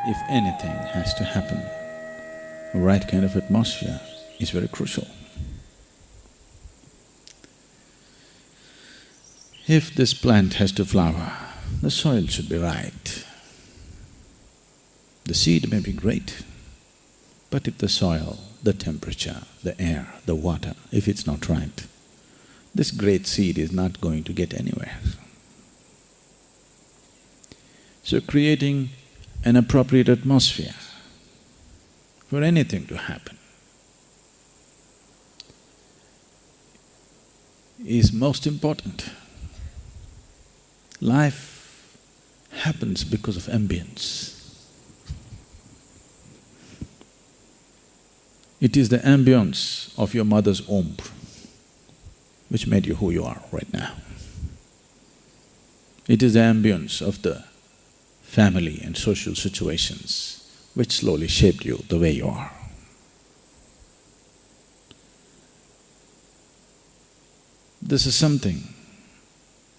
if anything has to happen, the right kind of atmosphere is very crucial. If this plant has to flower, the soil should be right. The seed may be great, but if the soil, the temperature, the air, the water, if it's not right, this great seed is not going to get anywhere. So creating an appropriate atmosphere for anything to happen is most important. Life happens because of ambience. It is the ambience of your mother's womb which made you who you are right now. It is the ambience of the family and social situations which slowly shaped you the way you are. This is something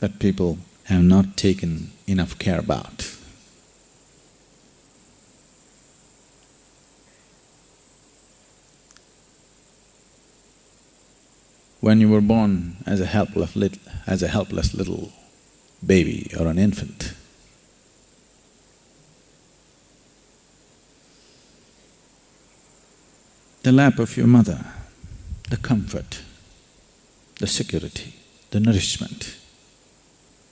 that people have not taken enough care about. When you were born as a helpless little baby or an infant, the lap of your mother, the comfort, the security, the nourishment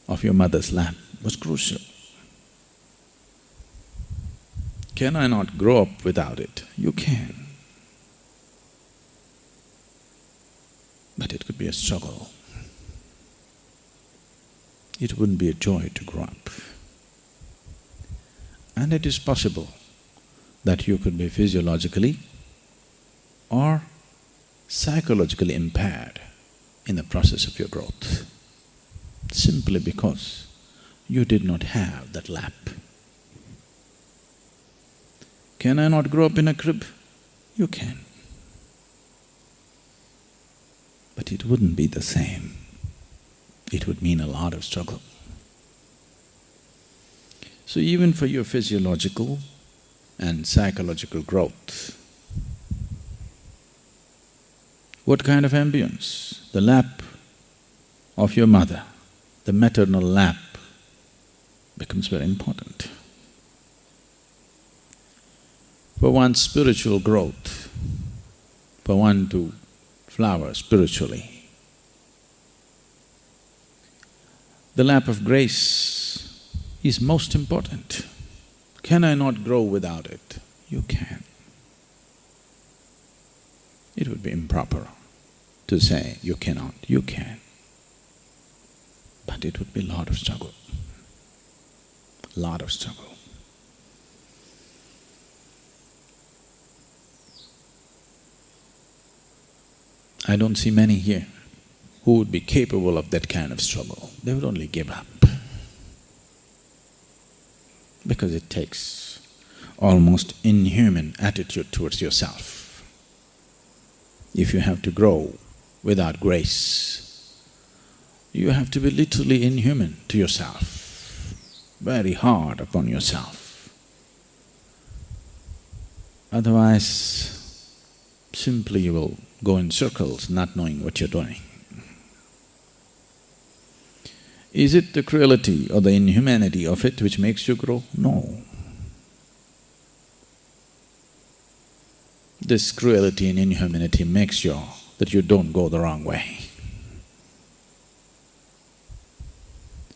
of your mother's lap was crucial. Can I not grow up without it? You can. But it could be a struggle. It wouldn't be a joy to grow up. And it is possible that you could be physiologically or psychologically impaired in the process of your growth, simply because you did not have that lap. Can I not grow up in a crib? You can. But it wouldn't be the same. It would mean a lot of struggle. So even for your physiological and psychological growth, what kind of ambience? The lap of your mother, the maternal lap becomes very important. For one's spiritual growth, for one to flower spiritually, the lap of grace is most important. Can I not grow without it? You can. It would be improper to say you cannot, you can. But it would be a lot of struggle, lot of struggle. I don't see many here who would be capable of that kind of struggle. They would only give up. Because it takes almost inhuman attitude towards yourself. If you have to grow without grace, you have to be literally inhuman to yourself, very hard upon yourself. Otherwise, simply you will go in circles not knowing what you're doing. Is it the cruelty or the inhumanity of it which makes you grow? No. This cruelty and inhumanity makes sure that you don't go the wrong way.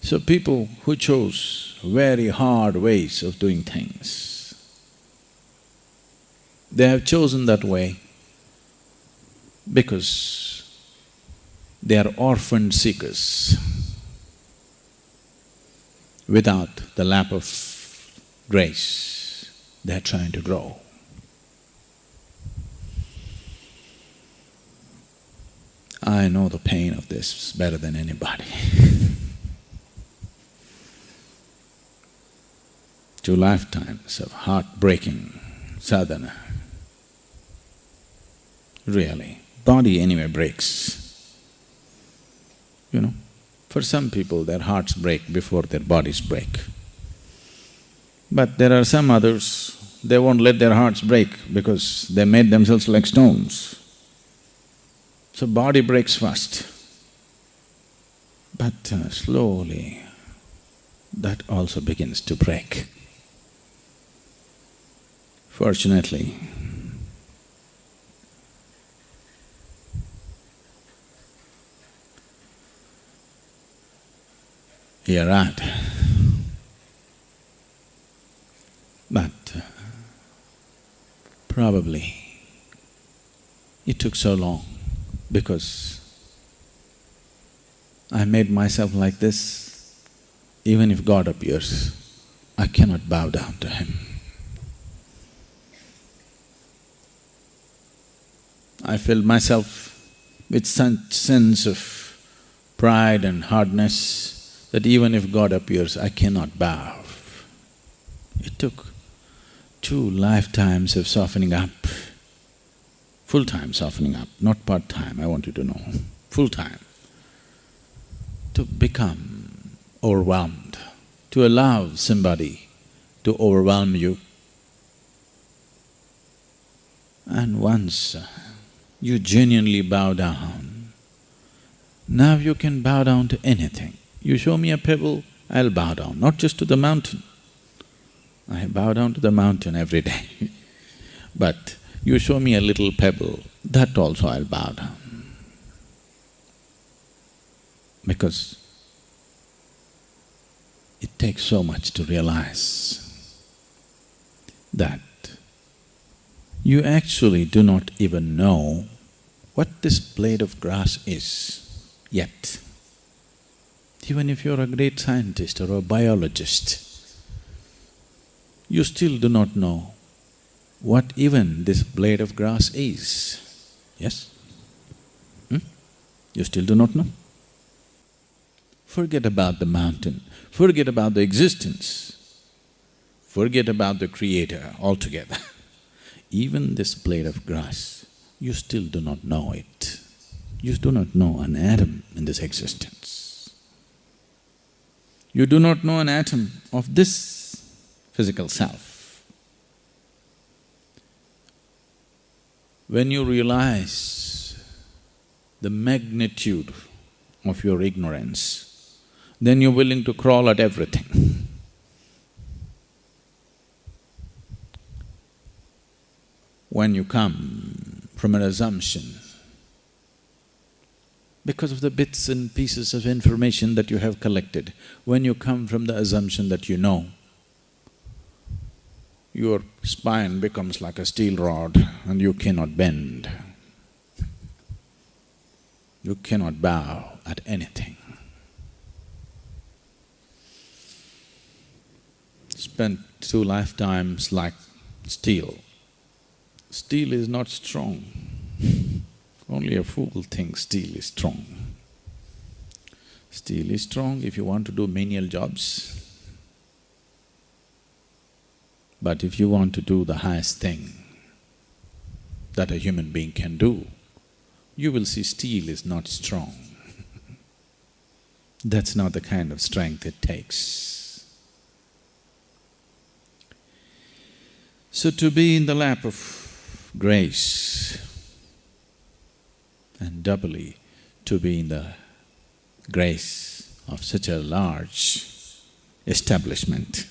So people who chose very hard ways of doing things, they have chosen that way because they are orphan seekers. Without the lap of grace, they are trying to grow. I know the pain of this better than anybody. 2 lifetimes of heartbreaking sadhana. Really, body anyway breaks. You know, for some people their hearts break before their bodies break. But there are some others, they won't let their hearts break because they made themselves like stones. So body breaks first. But slowly, that also begins to break. Fortunately, you're right. But probably it took so long because I made myself like this. Even if God appears, I cannot bow down to Him. I filled myself with such sense of pride and hardness that even if God appears, I cannot bow. It took 2 lifetimes of softening up, full-time softening up, not part-time, I want you to know, full-time, to become overwhelmed, to allow somebody to overwhelm you. And once you genuinely bow down, now you can bow down to anything. You show me a pebble, I'll bow down, not just to the mountain. I bow down to the mountain every day. But you show me a little pebble, that also I'll bow down. Because it takes so much to realize that you actually do not even know what this blade of grass is yet. Even if you're a great scientist or a biologist, you still do not know what even this blade of grass is. Yes? You still do not know? Forget about the mountain, forget about the existence, forget about the Creator altogether. Even this blade of grass, you still do not know it. You do not know an atom in this existence. You do not know an atom of this physical self. When you realize the magnitude of your ignorance, then you're willing to crawl at everything. When you come from an assumption, because of the bits and pieces of information that you have collected, when you come from the assumption that you know, your spine becomes like a steel rod and you cannot bend. You cannot bow at anything. Spent 2 lifetimes like steel. Steel is not strong. Only a fool thinks steel is strong. Steel is strong if you want to do menial jobs. But if you want to do the highest thing that a human being can do, you will see steel is not strong. That's not the kind of strength it takes. So to be in the lap of grace, and doubly to be in the grace of such a large establishment,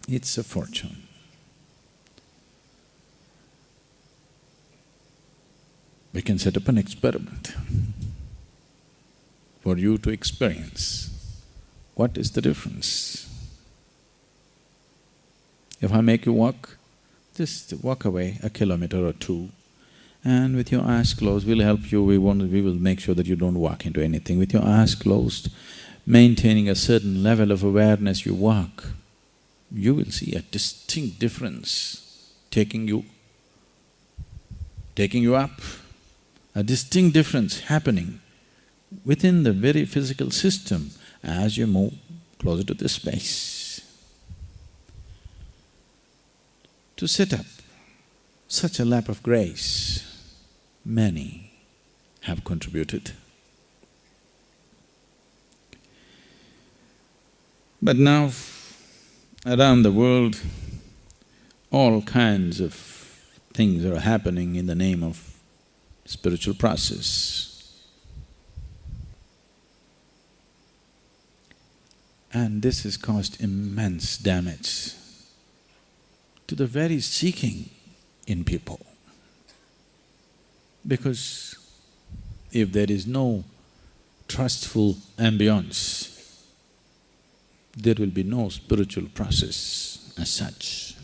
it's a fortune. We can set up an experiment for you to experience what is the difference. If I make you walk, just walk away a kilometer or 2, and with your eyes closed, we'll help you, we will make sure that you don't walk into anything. With your eyes closed, maintaining a certain level of awareness, you walk. You will see a distinct difference taking you up, a distinct difference happening within the very physical system as you move closer to this space. To set up such a lap of grace, many have contributed. But now Around the world, all kinds of things are happening in the name of spiritual process. And this has caused immense damage to the very seeking in people. Because if there is no trustful ambience, there will be no spiritual process as such.